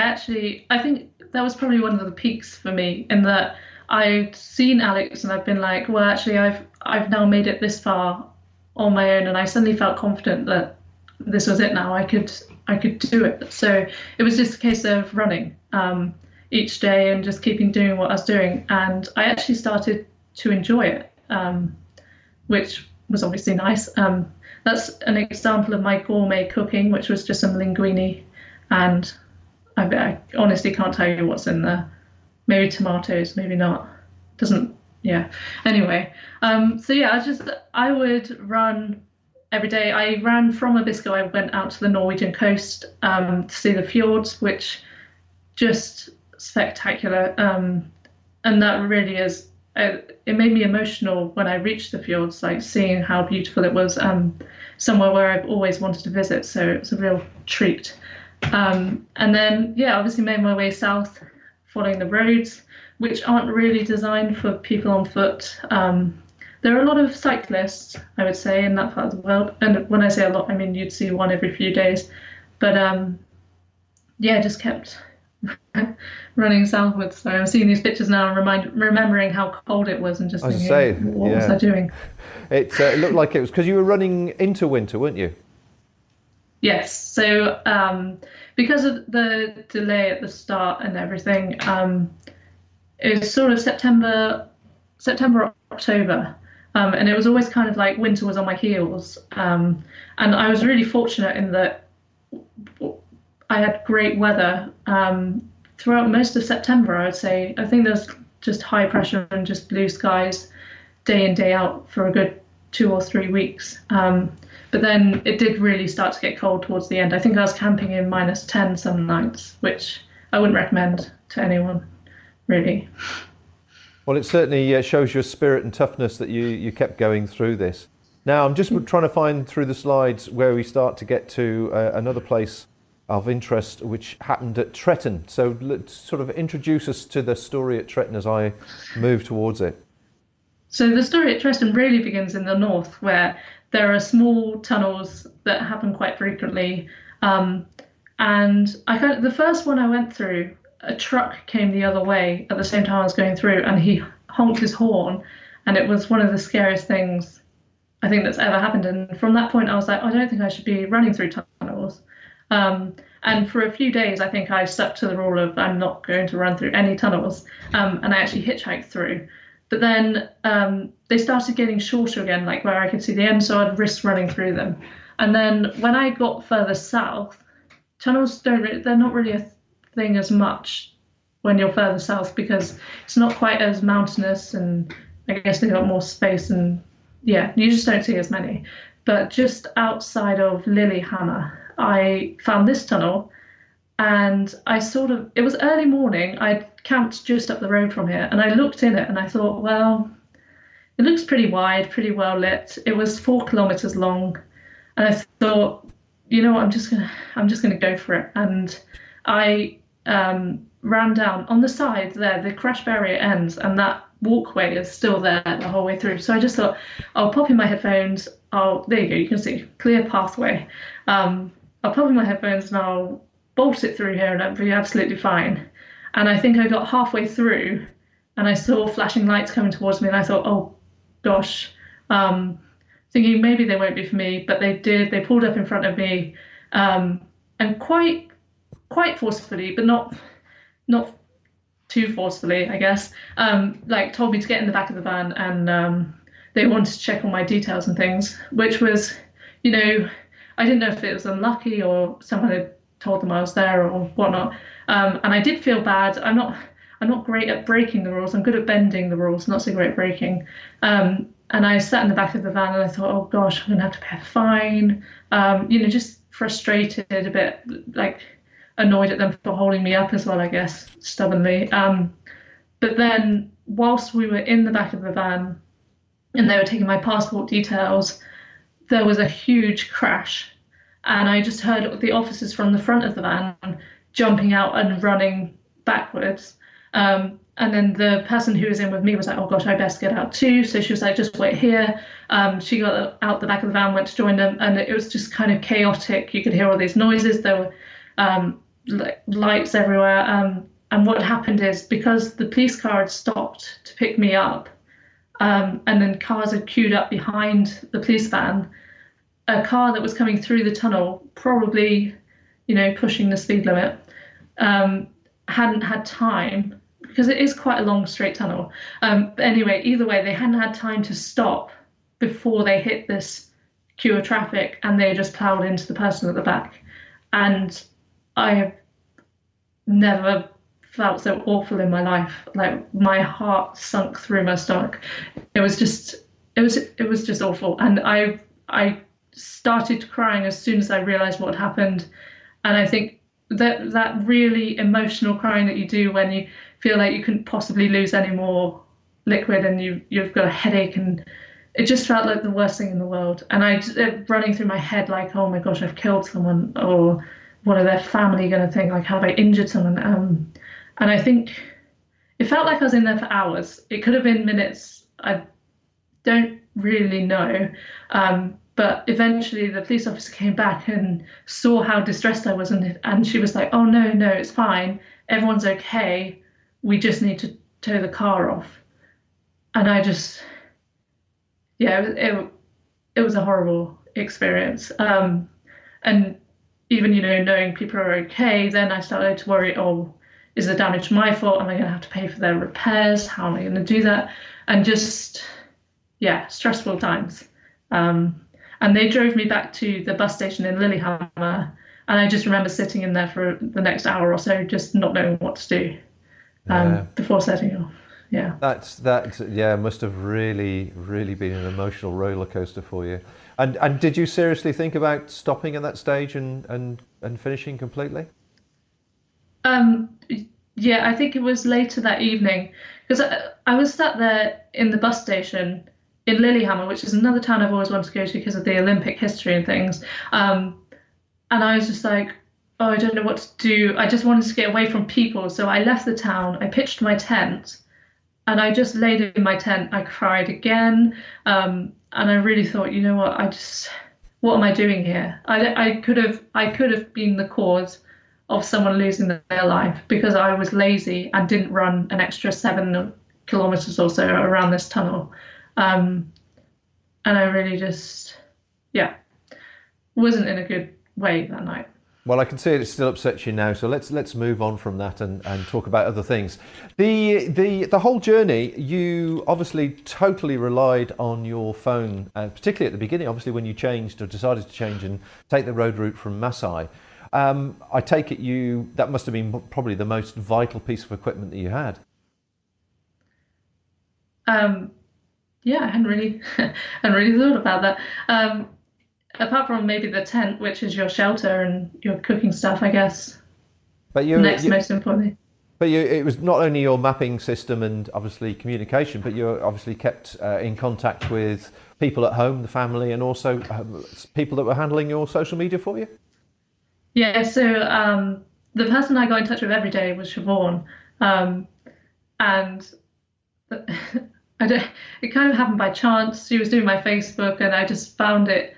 I think that was probably one of the peaks for me, in that I'd seen Alex and I've been like, well, actually I've now made it this far on my own, and I suddenly felt confident that this was it now. I could do it. So it was just a case of running each day and just keeping doing what I was doing. And I actually started to enjoy it, which was obviously nice. That's an example of my gourmet cooking, which was just some linguine. And I honestly can't tell you what's in there. Maybe tomatoes, maybe not. Anyway, I would run every day. I ran from Abisko. I went out to the Norwegian coast to see the fjords, which just spectacular. And that really is, it made me emotional when I reached the fjords, like seeing how beautiful it was, somewhere where I've always wanted to visit. So it was a real treat. And then, obviously made my way south, following the roads, which aren't really designed for people on foot. There are a lot of cyclists, I would say, in that part of the world. And when I say a lot, I mean you'd see one every few days. But just kept running southwards. So I'm seeing these pictures now and remembering how cold it was, and just thinking, what was I doing? It looked like it was because you were running into winter, weren't you? Yes. So because of the delay at the start and everything, it was sort of September, October. And it was always kind of like winter was on my heels. And I was really fortunate in that I had great weather throughout most of September, I would say. I think there's just high pressure and just blue skies day in, day out for a good 2 or 3 weeks. But then it did really start to get cold towards the end. I think I was camping in -10 some nights, which I wouldn't recommend to anyone, really. Well, it certainly shows your spirit and toughness that you kept going through this. Now, I'm just trying to find through the slides where we start to get to another place of interest, which happened at Tretton. So let's sort of introduce us to the story at Tretton as I move towards it. So the story at Tretton really begins in the north, where there are small tunnels that happen quite frequently. And the first one I went through, a truck came the other way at the same time I was going through, and he honked his horn, and it was one of the scariest things I think that's ever happened. And from that point, I was like, I don't think I should be running through tunnels. And for a few days, I think I stuck to the rule of I'm not going to run through any tunnels. And I actually hitchhiked through. But then they started getting shorter again, like where I could see the end, so I'd risk running through them. And then when I got further south, tunnels they're not really a thing as much when you're further south, because it's not quite as mountainous, and I guess they've got more space, and yeah, you just don't see as many. But just outside of Lilyhammer, I found this tunnel, and it was early morning. I'd camped just up the road from here, and I looked in it and I thought, well, it looks pretty wide, pretty well lit. It was 4 kilometers long, and I thought, you know what, I'm just gonna go for it. And I ran down on the side there. The crash barrier ends, and that walkway is still there the whole way through. So I just thought, I'll pop in my headphones. There you go, you can see clear pathway. I'll pop in my headphones and I'll bolt it through here, and it'll be absolutely fine. And I think I got halfway through, and I saw flashing lights coming towards me, and I thought, oh gosh, thinking maybe they won't be for me, but they did. They pulled up in front of me, and quite forcefully, but not too forcefully, I guess, like told me to get in the back of the van, and they wanted to check all my details and things, which was, you know, I didn't know if it was unlucky or someone had told them I was there or whatnot. And I did feel bad. I'm not great at breaking the rules. I'm good at bending the rules, not so great at breaking. And I sat in the back of the van, and I thought, oh gosh, I'm gonna have to pay a fine. You know, just frustrated, a bit like annoyed at them for holding me up as well, I guess, stubbornly. But then whilst we were in the back of the van and they were taking my passport details, there was a huge crash, and I just heard the officers from the front of the van jumping out and running backwards. And then the person who was in with me was like, oh gosh, I best get out too. So she was like, just wait here. She got out the back of the van, went to join them, and it was just kind of chaotic. You could hear all these noises. There were lights everywhere. And what happened is, because the police car had stopped to pick me up, and then cars had queued up behind the police van, a car that was coming through the tunnel, probably, you know, pushing the speed limit, hadn't had time, because it is quite a long straight tunnel. But anyway, either way, they hadn't had time to stop before they hit this queue of traffic, and they just ploughed into the person at the back. And I have never felt so awful in my life. Like, my heart sunk through my stomach. It was just awful. And I started crying as soon as I realized what had happened. And I think that really emotional crying that you do when you feel like you couldn't possibly lose any more liquid, and you've got a headache, and it just felt like the worst thing in the world. And running through my head like, oh my gosh, I've killed someone, or what are their family going to think? Like, have I injured someone? And I think it felt like I was in there for hours. It could have been minutes. I don't really know. But eventually the police officer came back and saw how distressed I was, and she was like, oh no, it's fine. Everyone's okay. We just need to tow the car off. And I just, it was a horrible experience. And even, you know, knowing people are okay, then I started to worry, oh, is the damage my fault? Am I going to have to pay for their repairs? How am I going to do that? And just, stressful times. And they drove me back to the bus station in Lilyhammer, and I just remember sitting in there for the next hour or so, just not knowing what to do before setting off. Yeah. That must have really, really been an emotional roller coaster for you. And did you seriously think about stopping at that stage and finishing completely? Yeah, I think it was later that evening, because I was sat there in the bus station in Lilyhammer, which is another town I've always wanted to go to because of the Olympic history and things. And I was just like, oh, I don't know what to do. I just wanted to get away from people. So I left the town, I pitched my tent, and I just laid in my tent. I cried again, and I really thought, you know what, what am I doing here? I could have been the cause of someone losing their life because I was lazy and didn't run an extra 7 kilometers or so around this tunnel. And I really just, yeah, wasn't in a good way that night. Well, I can see it still upsets you now, so let's move on from that and talk about other things. The whole journey, you obviously totally relied on your phone, particularly at the beginning, obviously when you changed or decided to change and take the road route from Masai. I take it that must have been probably the most vital piece of equipment that you had. Yeah, I hadn't really thought about that. Apart from maybe the tent, which is your shelter and your cooking stuff, I guess. But most importantly. But it was not only your mapping system and obviously communication, but you obviously kept in contact with people at home, the family, and also people that were handling your social media for you? Yeah, so the person I got in touch with every day was Siobhan. And it kind of happened by chance. She was doing my Facebook, and I just found it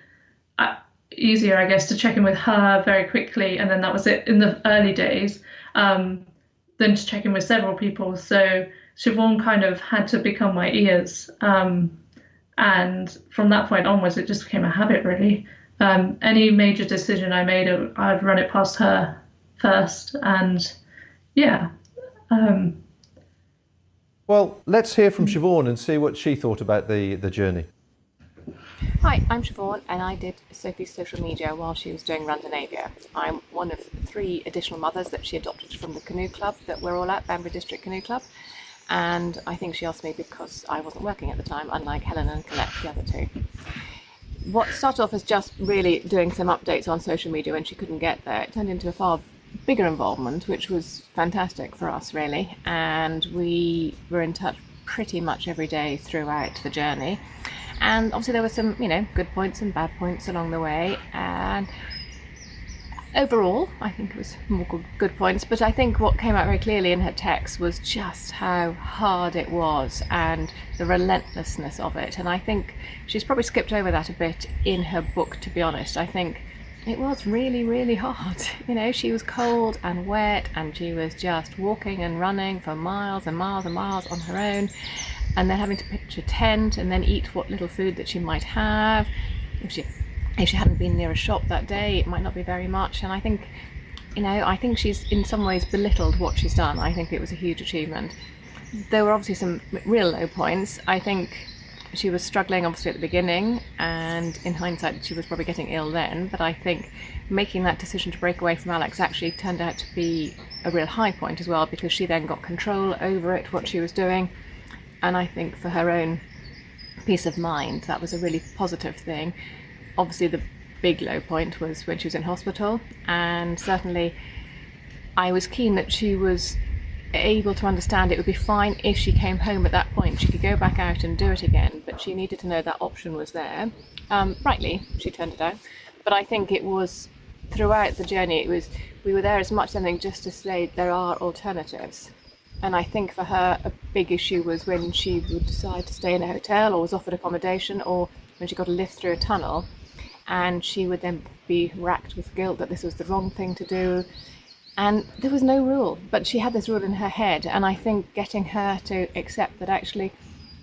easier, I guess, to check in with her very quickly, and then that was it in the early days, than to check in with several people. So Siobhan kind of had to become my ears, and from that point onwards it just became a habit, really. Any major decision I made, I'd run it past her first, and yeah. Well, let's hear from Siobhan and see what she thought about the journey. Hi, I'm Siobhan, and I did Sophie's social media while she was doing Rundinavia. I'm one of 3 additional mothers that she adopted from the canoe club that we're all at, Banbury District Canoe Club. And I think she asked me because I wasn't working at the time, unlike Helen and Colette, the other 2. What started off as just really doing some updates on social media when she couldn't get there, it turned into a far bigger involvement, which was fantastic for us, really. And we were in touch pretty much every day throughout the journey. And obviously there were some, good points and bad points along the way. And overall, I think it was more good points. But I think what came out very clearly in her text was just how hard it was and the relentlessness of it. And I think she's probably skipped over that a bit in her book, to be honest. I think it was really, really hard. She was cold and wet, and she was just walking and running for miles and miles and miles on her own. And then having to pitch a tent and then eat what little food that she might have. If she hadn't been near a shop that day, it might not be very much. And I think, I think she's in some ways belittled what she's done. I think it was a huge achievement. There were obviously some real low points. I think she was struggling obviously at the beginning, and in hindsight she was probably getting ill then. But I think making that decision to break away from Alex actually turned out to be a real high point as well, because she then got control over it, what she was doing. And I think for her own peace of mind, that was a really positive thing. Obviously, the big low point was when she was in hospital. And certainly, I was keen that she was able to understand it would be fine if she came home at that point. She could go back out and do it again, but she needed to know that option was there. Rightly, she turned it down. But I think it was, throughout the journey, we were there as much as anything just to say there are alternatives. And I think for her, a big issue was when she would decide to stay in a hotel or was offered accommodation, or when she got a lift through a tunnel, and she would then be racked with guilt that this was the wrong thing to do. And there was no rule, but she had this rule in her head. And I think getting her to accept that actually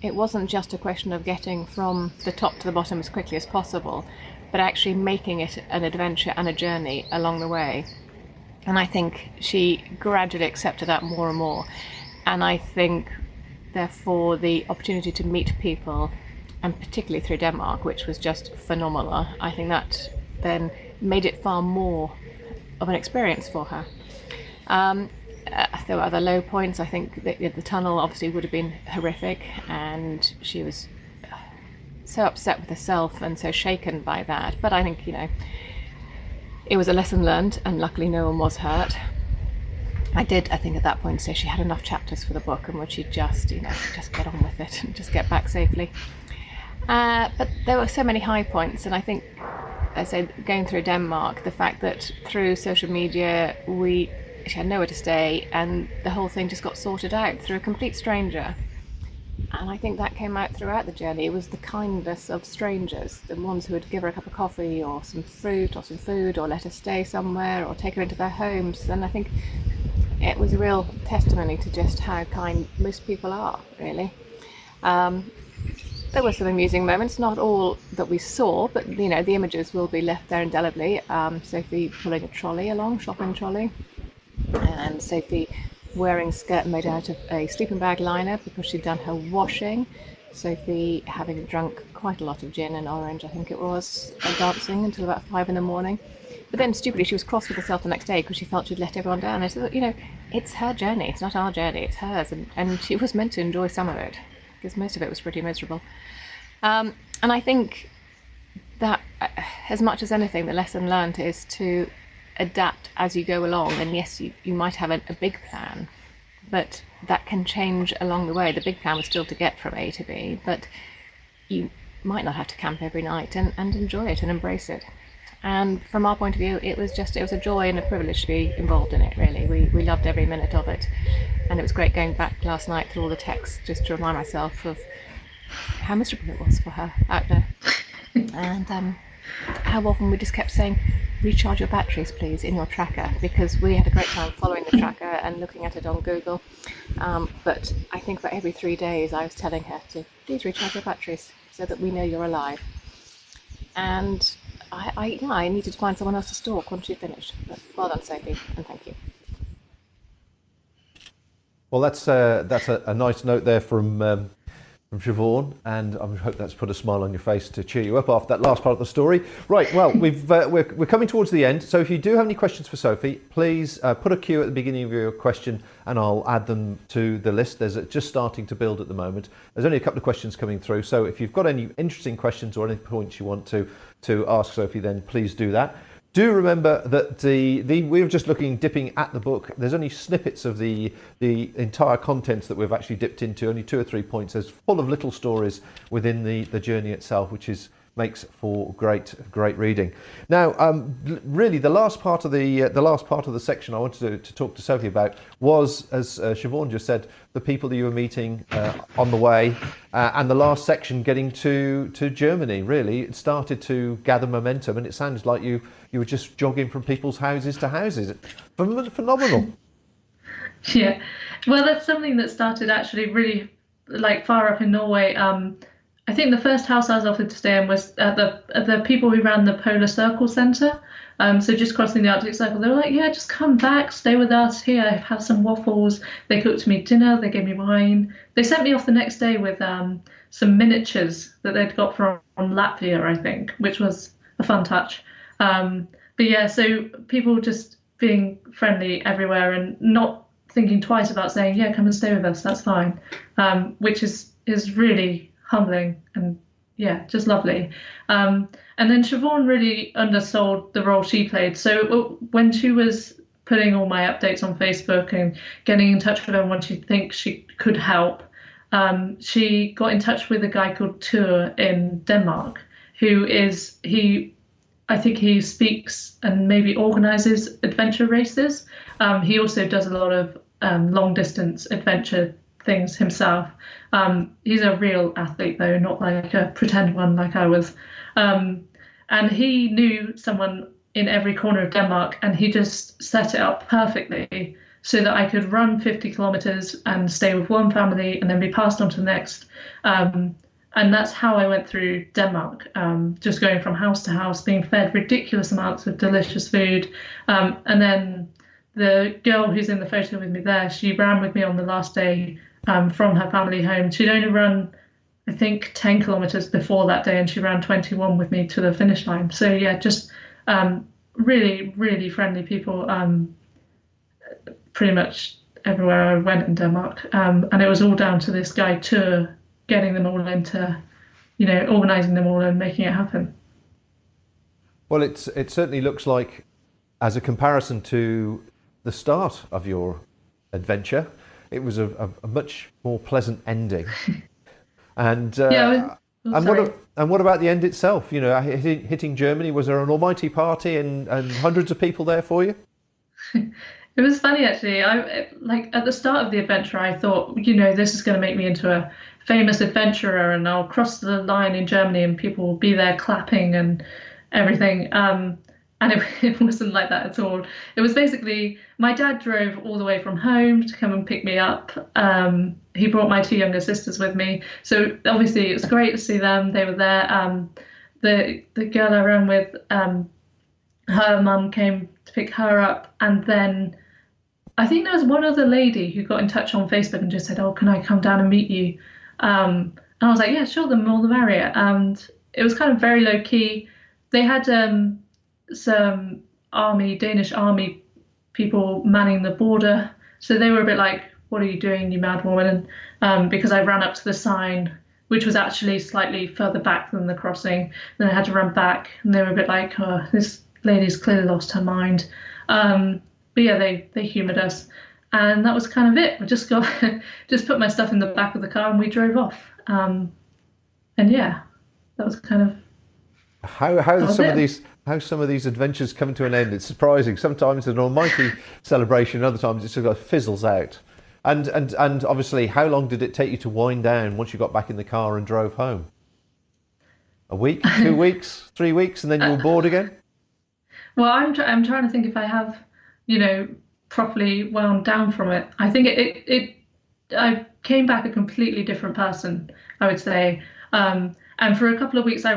it wasn't just a question of getting from the top to the bottom as quickly as possible, but actually making it an adventure and a journey along the way. And I think she gradually accepted that more and more. And I think, therefore, the opportunity to meet people, and particularly through Denmark, which was just phenomenal, I think that then made it far more of an experience for her. There were other low points. I think the tunnel obviously would have been horrific, and she was so upset with herself and so shaken by that. But I think, it was a lesson learned, and luckily no one was hurt. I think at that point say she had enough chapters for the book, and would she just get on with it and just get back safely. But there were so many high points, and I think, as I say, going through Denmark, the fact that through social media she had nowhere to stay, and the whole thing just got sorted out through a complete stranger. And I think that came out throughout the journey. It was the kindness of strangers, the ones who would give her a cup of coffee or some fruit or some food or let her stay somewhere or take her into their homes. And I think it was a real testimony to just how kind most people are, really. There were some amusing moments, not all that we saw, but the images will be left there indelibly. Sophie pulling a trolley along, shopping trolley, and Sophie wearing a skirt made out of a sleeping bag liner because she'd done her washing. Sophie having drunk quite a lot of gin and orange, I think it was, and dancing until about 5 a.m. But then, stupidly, she was cross with herself the next day because she felt she'd let everyone down. I said, it's her journey, it's not our journey, it's hers. And she was meant to enjoy some of it, because most of it was pretty miserable. And I think that, as much as anything, the lesson learned is to adapt as you go along. And yes, you might have a big plan, but that can change along the way. The big plan was still to get from A to B, but you might not have to camp every night, and enjoy it and embrace it. And from our point of view, it was a joy and a privilege to be involved in it, really. We loved every minute of it. And it was great going back last night through all the texts just to remind myself of how miserable it was for her out there. And how often we just kept saying, recharge your batteries, please, in your tracker, because we had a great time following the tracker and looking at it on Google. But I think about every 3 days I was telling her to please recharge your batteries so that we know you're alive. And I needed to find someone else to stalk once she finished. But well done, Sophie, and thank you. Well, that's a nice note there from Siobhan, and I hope that's put a smile on your face to cheer you up after that last part of the story. Right, well, we're coming towards the end, so if you do have any questions for Sophie, please put a Q at the beginning of your question and I'll add them to the list. There's just starting to build at the moment. There's only a couple of questions coming through, so if you've got any interesting questions or any points you want to ask Sophie, then please do that. Do remember that we were just dipping at the book. There's only snippets of the entire contents that we've actually dipped into, only 2 or 3 points. There's full of little stories within the journey itself, which makes for great reading. Now, really, the last part of the section I wanted to talk to Sophie about was, as Siobhan just said, the people that you were meeting on the way, and the last section getting to Germany. Really, it started to gather momentum, and it sounds like you were just jogging from people's houses to houses. Phenomenal. Yeah, well, that's something that started actually really far up in Norway. I think the first house I was offered to stay in was the people who ran the Polar Circle Centre. So just crossing the Arctic Circle, they were like, yeah, just come back, stay with us here, have some waffles. They cooked me dinner, they gave me wine. They sent me off the next day with some miniatures that they'd got from Latvia, I think, which was a fun touch. But yeah, so people just being friendly everywhere and not thinking twice about saying, yeah, come and stay with us, that's fine, which is really humbling and yeah, just lovely. And then Siobhan really undersold the role she played. So when she was putting all my updates on Facebook and getting in touch with everyone she thinks she could help, she got in touch with a guy called Tur in Denmark, I think he speaks and maybe organises adventure races. He also does a lot of long distance adventure things himself. He's a real athlete though, not like a pretend one like I was. And he knew someone in every corner of Denmark, and he just set it up perfectly so that I could run 50 kilometers and stay with one family and then be passed on to the next. And that's how I went through Denmark, just going from house to house, being fed ridiculous amounts of delicious food. And then the girl who's in the photo with me there, she ran with me on the last day from her family home. She'd only run, I think, 10 kilometers before that day, and she ran 21 with me to the finish line. So yeah, just really, really friendly people pretty much everywhere I went in Denmark. And it was all down to this guy Tur getting them all into, organising them all and making it happen. Well, it certainly looks like, as a comparison to the start of your adventure, it was a much more pleasant ending. And what about the end itself? Hitting Germany, was there an almighty party and hundreds of people there for you? It was funny actually. Like at the start of the adventure, I thought, this is going to make me into a famous adventurer, and I'll cross the line in Germany, and people will be there clapping and everything. And it wasn't like that at all. It was basically my dad drove all the way from home to come and pick me up. He brought my two younger sisters with me, so obviously it was great to see them. They were there. The girl I ran with, her mum came to pick her up, and then I think there was one other lady who got in touch on Facebook and just said, "Oh, can I come down and meet you?" And I was like, "Yeah, sure, the more the merrier." And it was kind of very low key. They had some Danish army people manning the border, so they were a bit like, "What are you doing, you mad woman?" And because I ran up to the sign, which was actually slightly further back than the crossing, then I had to run back, and they were a bit like, "Oh, this lady's clearly lost her mind." But yeah, they humoured us, and that was kind of it. We just just put my stuff in the back of the car and we drove off. And yeah, that was kind of how some of these adventures come to an end. It's surprising. Sometimes an almighty celebration, other times it sort of fizzles out. And obviously, how long did it take you to wind down once you got back in the car and drove home? A week, 2 weeks, 3 weeks, and then you were bored again? Well, I'm trying to think if I have, properly wound down from it. I think I came back a completely different person, I would say. And for a couple of weeks, I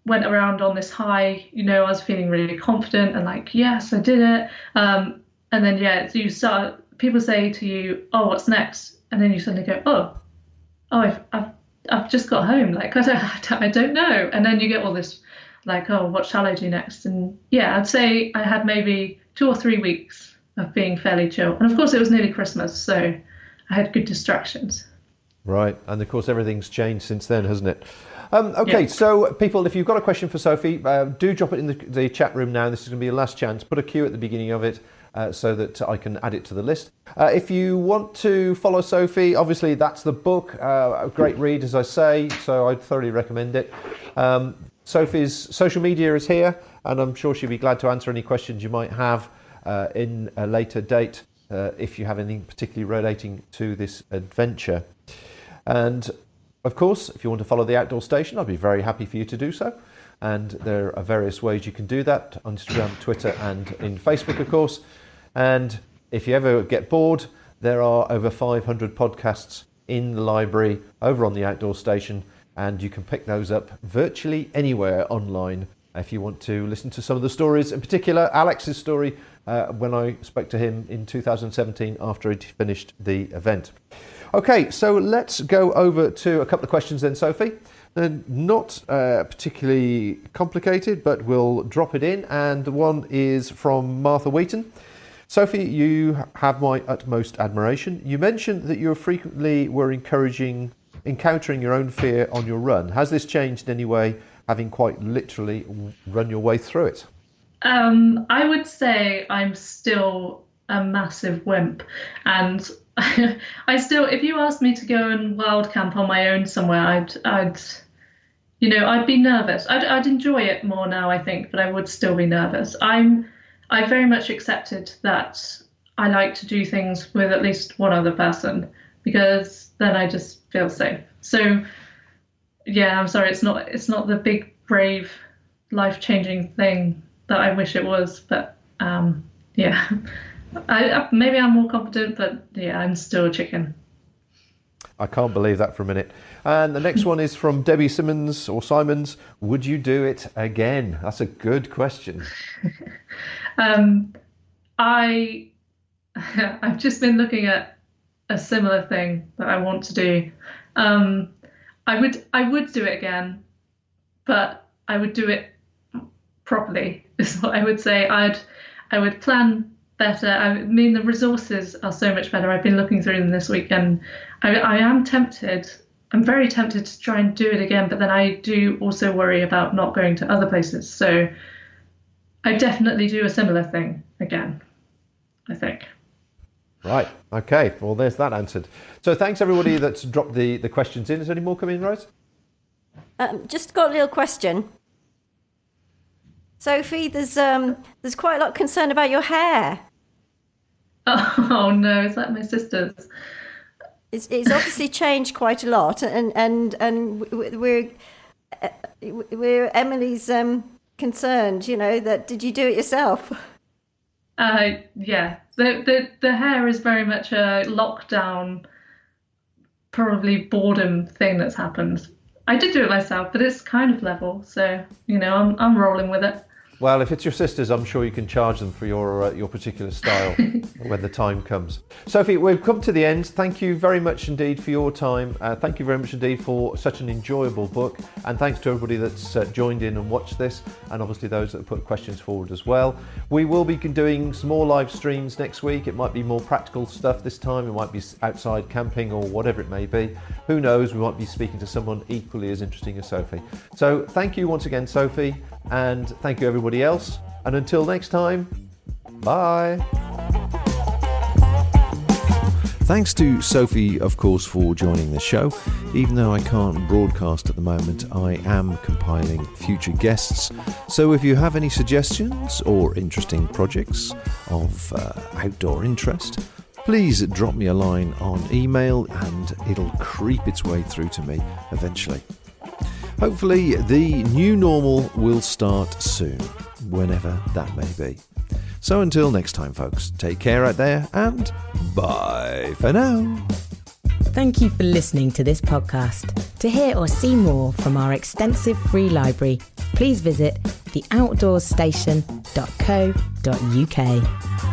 went around on this high. I was feeling really confident and like, yes, I did it. And then you start. People say to you, "Oh, what's next?" And then you suddenly go, "Oh, I've just got home. Like I don't know." And then you get all this, like, "Oh, what shall I do next?" And yeah, I'd say I had maybe 2 or 3 weeks of being fairly chill. And of course, it was nearly Christmas, so I had good distractions. Right, and of course everything's changed since then, hasn't it? Okay, Yeah. So people, if you've got a question for Sophie, do drop it in the chat room now. This is going to be your last chance. Put a Q at the beginning of it so that I can add it to the list. If you want to follow Sophie, obviously that's the book. A great read, as I say, so I'd thoroughly recommend it. Sophie's social media is here, and I'm sure she'll be glad to answer any questions you might have in a later date if you have anything particularly relating to this adventure. And of course, if you want to follow the Outdoor Station, I'd be very happy for you to do so. And there are various ways you can do that on Instagram, Twitter, and in Facebook, of course. And if you ever get bored, there are over 500 podcasts in the library over on the Outdoor Station, and you can pick those up virtually anywhere online if you want to listen to some of the stories, in particular Alex's story when I spoke to him in 2017 after he'd finished the event. Okay, so let's go over to a couple of questions then, Sophie. They're not particularly complicated, but we'll drop it in. And one is from Martha Wheaton. Sophie, you have my utmost admiration. You mentioned that you frequently were encountering your own fear on your run. Has this changed in any way, having quite literally run your way through it? I would say I'm still a massive wimp, and I still, if you asked me to go and wild camp on my own somewhere, I'd be nervous. I'd enjoy it more now, I think, but I would still be nervous. I very much accepted that I like to do things with at least one other person, because then I just feel safe. So yeah, I'm sorry, it's not the big, brave, life-changing thing that I wish it was, but yeah. Maybe I'm more confident, but yeah, I'm still a chicken. I can't believe that for a minute. And the next one is from Debbie Simmons or Simons. Would you do it again? That's a good question. I've just been looking at a similar thing that I want to do. I would do it again, but I would do it properly, is what I would say. I would plan better. I mean, the resources are so much better. I've been looking through them this week, and I am tempted. I'm very tempted to try and do it again, but then I do also worry about not going to other places. So I definitely do a similar thing again, I think. Right. Okay. Well, there's that answered. So thanks everybody that's dropped the questions in. Is there any more coming in, Rose? Just got a little question. Sophie, there's quite a lot of concern about your hair. Oh no, is that my sister's? It's obviously changed quite a lot, and we're Emily's concerned. That did you do it yourself? Yeah. The hair is very much a lockdown, probably boredom thing that's happened. I did do it myself, but it's kind of level, so I'm rolling with it. Well, if it's your sister's, I'm sure you can charge them for your particular style when the time comes. Sophie, we've come to the end. Thank you very much indeed for your time. Thank you very much indeed for such an enjoyable book. And thanks to everybody that's joined in and watched this, and obviously those that have put questions forward as well. We will be doing some more live streams next week. It might be more practical stuff this time. It might be outside camping or whatever it may be. Who knows? We might be speaking to someone equally as interesting as Sophie. So thank you once again, Sophie. And thank you everybody else. And until next time, bye. Thanks to Sophie, of course, for joining the show. Even though I can't broadcast at the moment, I am compiling future guests. So if you have any suggestions or interesting projects of outdoor interest, please drop me a line on email and it'll creep its way through to me eventually. Hopefully the new normal will start soon, whenever that may be. So until next time, folks, take care out there and bye for now. Thank you for listening to this podcast. To hear or see more from our extensive free library, please visit theoutdoorstation.co.uk.